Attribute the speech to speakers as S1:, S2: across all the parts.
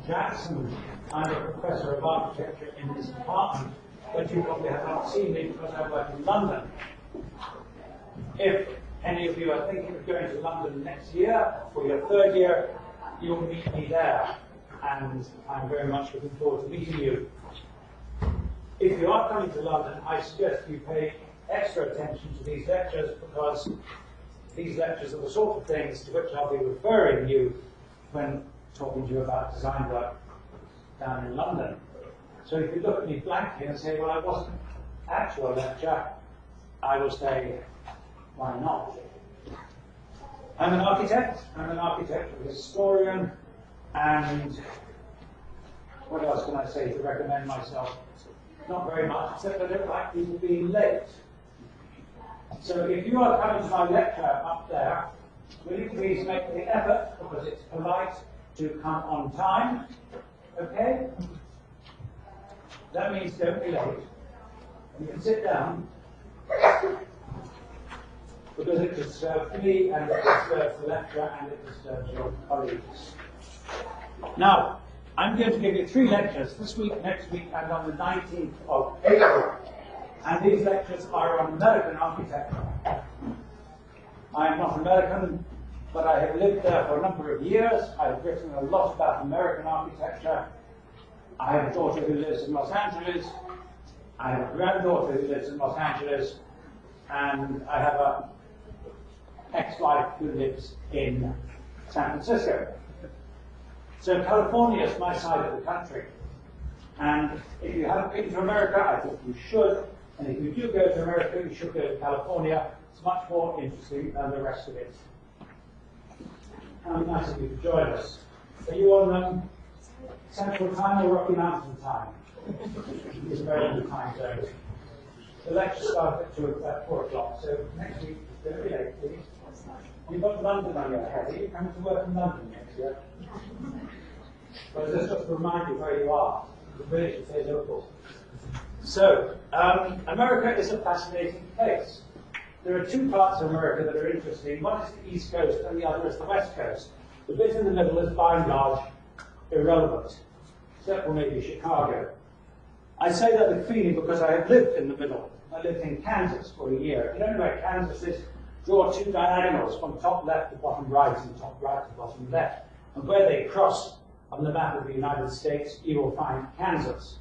S1: Jackson. I'm a professor of architecture in this department, but you probably have not seen me because I work in London. If any of you are thinking of going to London next year for your third year, you'll meet me there, and I'm very much looking forward to meeting you. If you are coming to London, I suggest you pay extra attention to these lectures, because these lectures are the sort of things to which I'll be referring you when talking to you about design work down in London. So if you look at me blankly and say, well, I wasn't at your lecture, I will say, why not? I'm an architect, I'm an architectural historian, and what else can I say to recommend myself? Not very much, except I don't like people being late. So if you are coming to my lecture up there, will you please make the effort, because it's polite, to come on time, okay? That means don't be late. And you can sit down, because it disturbs me, and it disturbs the lecturer, and it disturbs your colleagues. Now, I'm going to give you 3 lectures this week, next week, and on the 19th of April. And these lectures are on American architecture. I am not American, but I have lived there for a number of years. I've written a lot about American architecture. I have a daughter who lives in Los Angeles. I have a granddaughter who lives in Los Angeles. And I have an ex-wife who lives in San Francisco. So California is my side of the country. And if you haven't been to America, I think you should. And if you do go to America, you should go to California. It's much more interesting than the rest of it. How nice of you to join us. Are you on Central Time or Rocky Mountain Time? It's a very good time zone. The lecture starts at 4 o'clock, so next week, don't be late, please. You've got London on your head. Are you coming to work in London next year? Well, is this just to remind you where you are? The village is here local. So, America is a fascinating place. There are 2 parts of America that are interesting. One is the East Coast and the other is the West Coast. The bit in the middle is by and large irrelevant, except for maybe Chicago. I say that with feeling because I have lived in the middle. I lived in Kansas for a year. If you don't know where Kansas is, draw 2 diagonals from top left to bottom right and top right to bottom left. And where they cross on the map of the United States, you will find Kansas.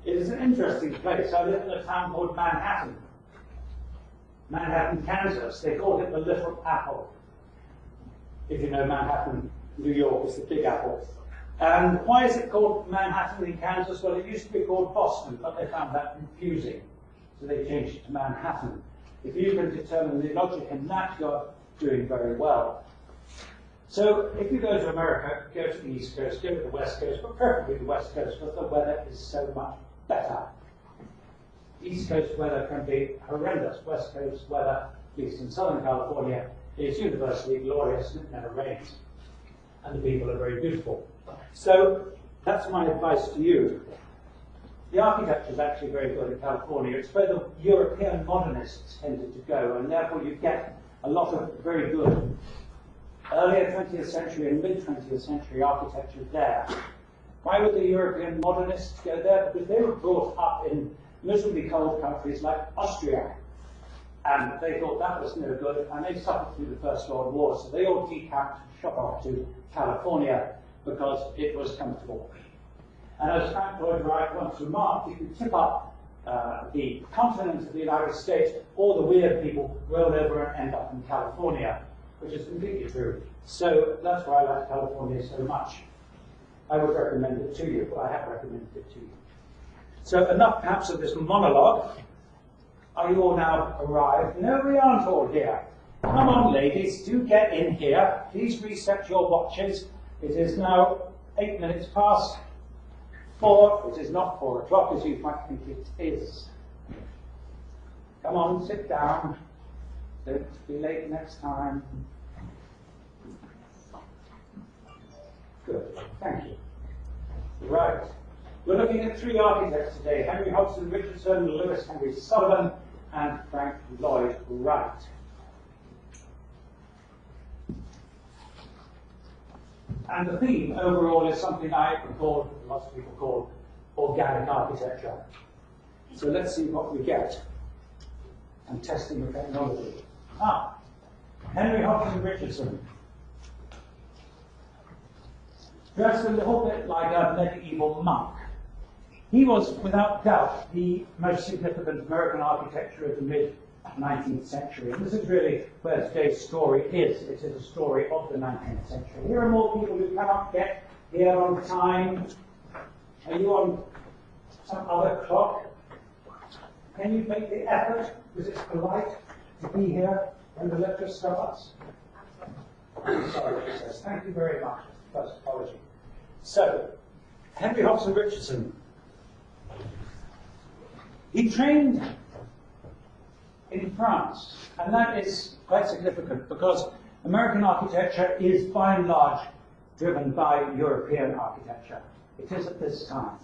S1: It is an interesting place. I live in a town called Manhattan. Manhattan, Kansas. They called it the Little Apple. If you know Manhattan, New York is the Big Apple. And why is it called Manhattan in Kansas? Well, it used to be called Boston, but they found that confusing. So they changed it to Manhattan. If you can determine the logic in that, you're doing very well. So if you go to America, go to the East Coast, go to the West Coast, but preferably the West Coast, because the weather is so much better. East Coast weather can be horrendous. West Coast weather, at least in Southern California, is universally glorious and it never rains. And the people are very beautiful. So that's my advice to you. The architecture is actually very good in California. It's where the European modernists tended to go, and therefore you get a lot of very good earlier 20th century and mid-20th century architecture there. Why would the European modernists go there? Because they were brought up in miserably cold countries like Austria. And they thought that was no good, and they suffered through the First World War, so they all decamped shot off to California because it was comfortable. And as Frank Lloyd Wright once remarked, if you tip up the continent of the United States, all the weird people roll over and end up in California, which is completely true. So that's why I like California so much. I would recommend it to you. Well, I have recommended it to you. So enough perhaps of this monologue. Are you all now arrived? No, we aren't all here. Come on, ladies, do get in here. Please reset your watches. It is now 8 minutes past 4. It is not 4 o'clock as you might think it is. Come on, sit down. Don't be late next time. Good, thank you. Right. We're looking at 3 architects today: Henry Hobson Richardson, Lewis Henry Sullivan, and Frank Lloyd Wright. And the theme overall is something lots of people call organic architecture. So let's see what we get. And testing the technology. Henry Hobson Richardson. Dressed a little bit like a medieval monk. He was, without doubt, the most significant American architecture of the mid-19th century. And this is really where today's story is. It is a story of the 19th century. Here are more people who cannot get here on time. Are you on some other clock? Can you make the effort, because it's polite, to be here when the lecture starts? I'm sorry, she says. Thank you very much. First apology. So, Henry Hobson Richardson. He trained in France, and that is quite significant because American architecture is by and large driven by European architecture. It is at this time.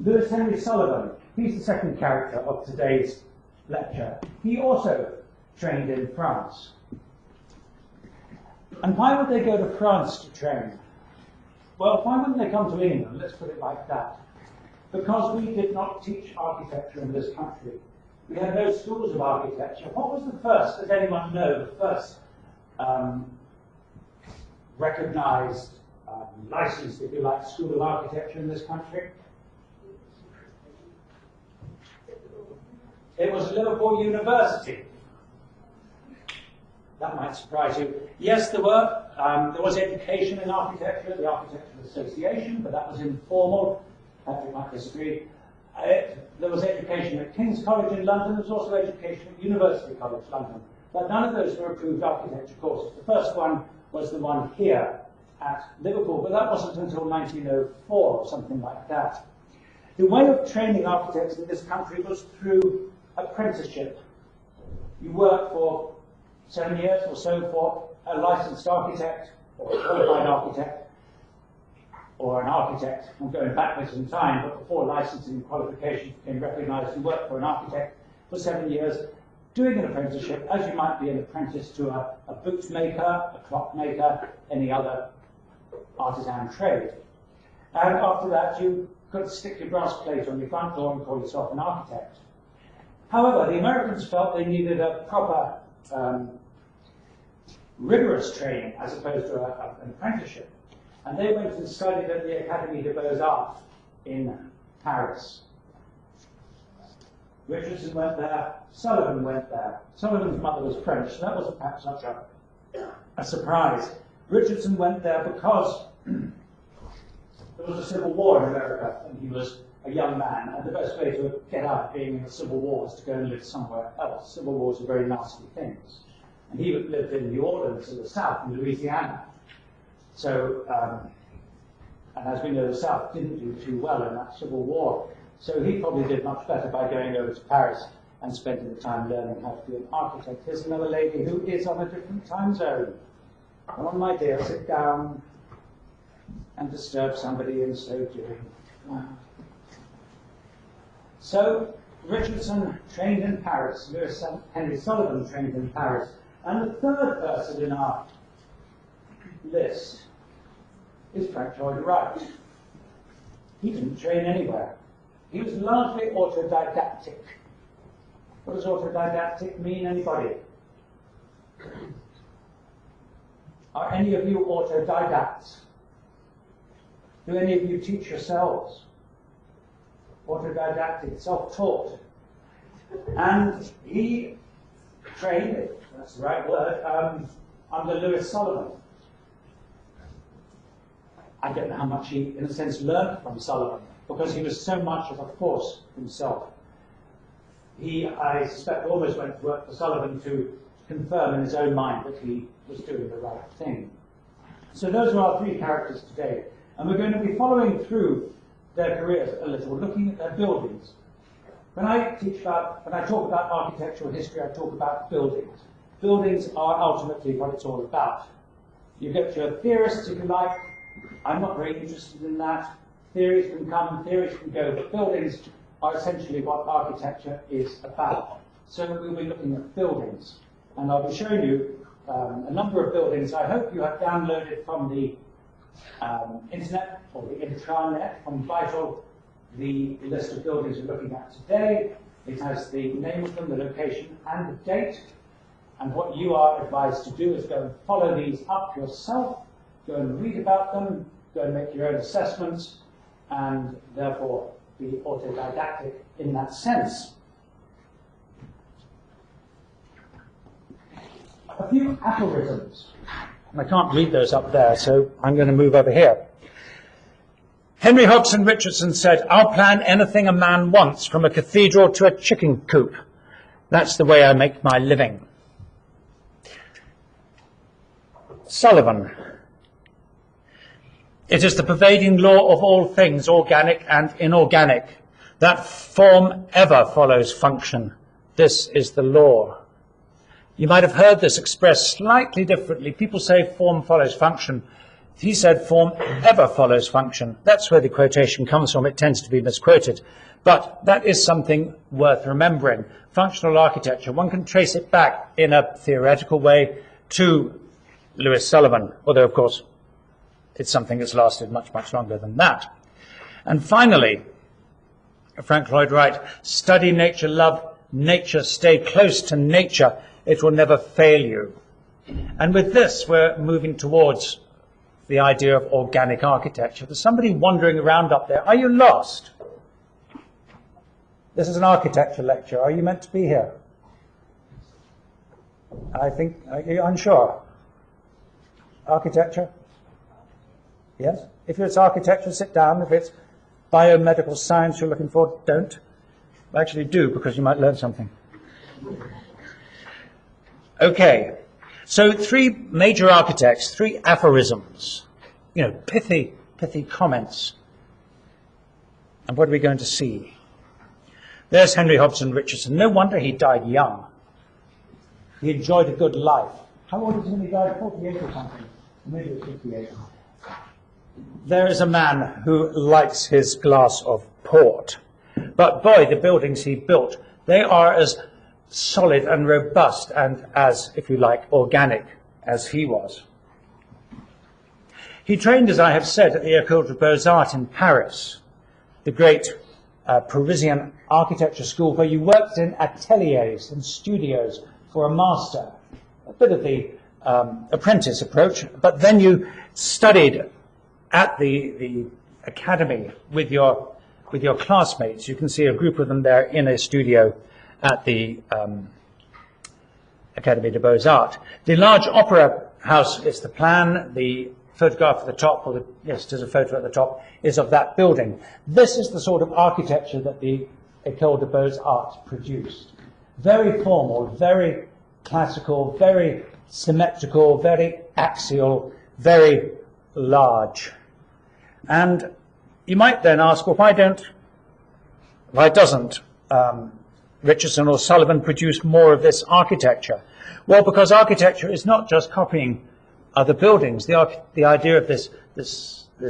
S1: Lewis Henry Sullivan, he's the second character of today's lecture. He also trained in France. And why would they go to France to train? Well, why wouldn't they come to England? Let's put it like that. Because we did not teach architecture in this country. We had no schools of architecture. What was the first, does anyone know, the first recognized, licensed, if you like, school of architecture in this country? It was Liverpool University. That might surprise you. Yes, there was education in architecture, the Architectural Association, but that was informal. Patrick might disagree. There was education at King's College in London. There was also education at University College London. But none of those were approved architecture courses. The first one was the one here at Liverpool, but that wasn't until 1904 or something like that. The way of training architects in this country was through apprenticeship. You work for 7 years or so for a licensed architect or a qualified architect or an architect. I'm going backwards in time, but before licensing and qualifications became recognized, you work for an architect for 7 years doing an apprenticeship as you might be an apprentice to a boot maker, a clock maker, any other artisan trade. And after that, you could stick your brass plate on your front door and call yourself an architect. However, the Americans felt they needed a proper rigorous training as opposed to an apprenticeship. And they went and studied at the Académie des Beaux-Arts in Paris. Richardson went there, Sullivan went there. Sullivan's mother was French, so that wasn't perhaps such a surprise. Richardson went there because there was a civil war in America and he was a young man, and the best way to get out of being in a civil war was to go and live somewhere else. Civil wars are very nasty things. And he lived in New Orleans in the South, in Louisiana. So, and as we know, the South didn't do too well in that civil war. So he probably did much better by going over to Paris and spending the time learning how to be an architect. Here's another lady who is on a different time zone. Come on, my dear, sit down and disturb somebody in so doing. So, Richardson trained in Paris, Lewis Henry Sullivan trained in Paris, and the third person in our list is Frank Lloyd Wright. He didn't train anywhere. He was largely autodidactic. What does autodidactic mean, anybody? Are any of you autodidacts? Do any of you teach yourselves? Autodidactic, self-taught. And he trained, if that's the right word, under Lewis Sullivan. I don't know how much he, in a sense, learned from Sullivan, because he was so much of a force himself. He, I suspect, almost went to work for Sullivan to confirm in his own mind that he was doing the right thing. So those are our three characters today. And we're going to be following through their careers a little, looking at their buildings. When I talk about architectural history, I talk about buildings. Buildings are ultimately what it's all about. You get your theorists, if you like. I'm not very interested in that. Theories can come, theories can go, but buildings are essentially what architecture is about. So we'll be looking at buildings. and I'll be showing you a number of buildings I hope you have downloaded from the internet or the intranet from Vital. The list of buildings we're looking at today. It has the name of them, the location, and the date. And what you are advised to do is go and follow these up yourself, go and read about them, go and make your own assessments, and therefore be autodidactic in that sense. A few aphorisms. And I can't read those up there, so I'm going to move over here. Henry Hobson Richardson said, "I'll plan anything a man wants, from a cathedral to a chicken coop. That's the way I make my living." Sullivan. "It is the pervading law of all things, organic and inorganic, that form ever follows function. This is the law." You might have heard this expressed slightly differently. People say form follows function. He said form ever follows function. That's where the quotation comes from. It tends to be misquoted. But that is something worth remembering. Functional architecture, one can trace it back in a theoretical way to Louis Sullivan, although, of course, it's something that's lasted much, much longer than that. And finally, Frank Lloyd Wright, "Study nature, love nature, stay close to nature. It will never fail you." And with this, we're moving towards the idea of organic architecture. There's somebody wandering around up there. Are you lost? This is an architecture lecture. Are you meant to be here? I think, are you unsure? Architecture? Yes? If it's architecture, sit down. If it's biomedical science you're looking for, don't. Actually do, because you might learn something. Okay. So 3 major architects, 3 aphorisms, pithy comments. And what are we going to see? There's Henry Hobson Richardson. No wonder he died young. He enjoyed a good life. How old was he when he died? 48 or something. Maybe it was 58. There is a man who likes his glass of port. But boy, the buildings he built, they are as solid and robust and as, if you like, organic as he was. He trained, as I have said, at the École des Beaux-Arts in Paris, the great Parisian architecture school where you worked in ateliers and studios for a master, a bit of the apprentice approach, but then you studied at the academy with your classmates. You can see a group of them there in a studio at the Académie des Beaux-Arts. The large opera house is the plan. The photograph at the top, yes, there's a photo at the top, is of that building. This is the sort of architecture that the École des Beaux-Arts produced. Very formal, very classical, very symmetrical, very axial, very large. And you might then ask, well, why doesn't Richardson or Sullivan produce more of this architecture? Well, because architecture is not just copying other buildings. The idea of this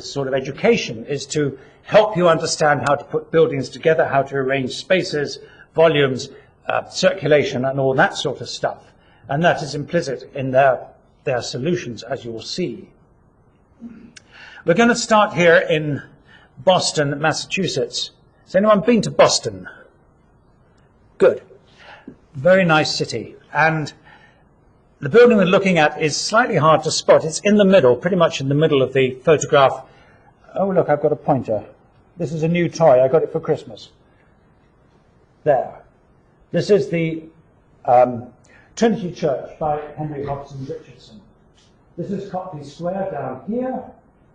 S1: sort of education is to help you understand how to put buildings together, how to arrange spaces, volumes, circulation, and all that sort of stuff. And that is implicit in their solutions, as you will see. We're going to start here in Boston, Massachusetts. Has anyone been to Boston? Good. Very nice city. And the building we're looking at is slightly hard to spot. It's in the middle, pretty much in the middle of the photograph. Oh, look, I've got a pointer. This is a new toy. I got it for Christmas. There. This is the Trinity Church by Henry Hobson Richardson. This is Copley Square down here.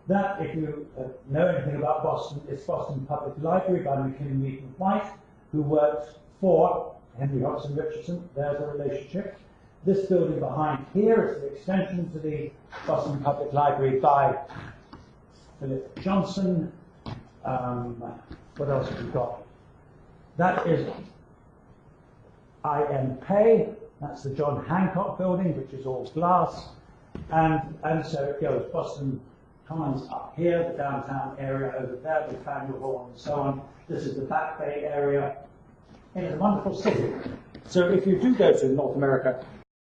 S1: That, if you know anything about Boston, is Boston Public Library by McKinley Wheaton White, who worked for Henry Hobson Richardson. There's a relationship. This building behind here is the extension to the Boston Public Library by Philip Johnson. What else have we got? That is I.M. Pei. That's the John Hancock building, which is all glass. And so it goes. Boston Commons up here, the downtown area over there, the Faneuil Hall and so on. This is the Back Bay area. It's a wonderful city. So if you do go to North America,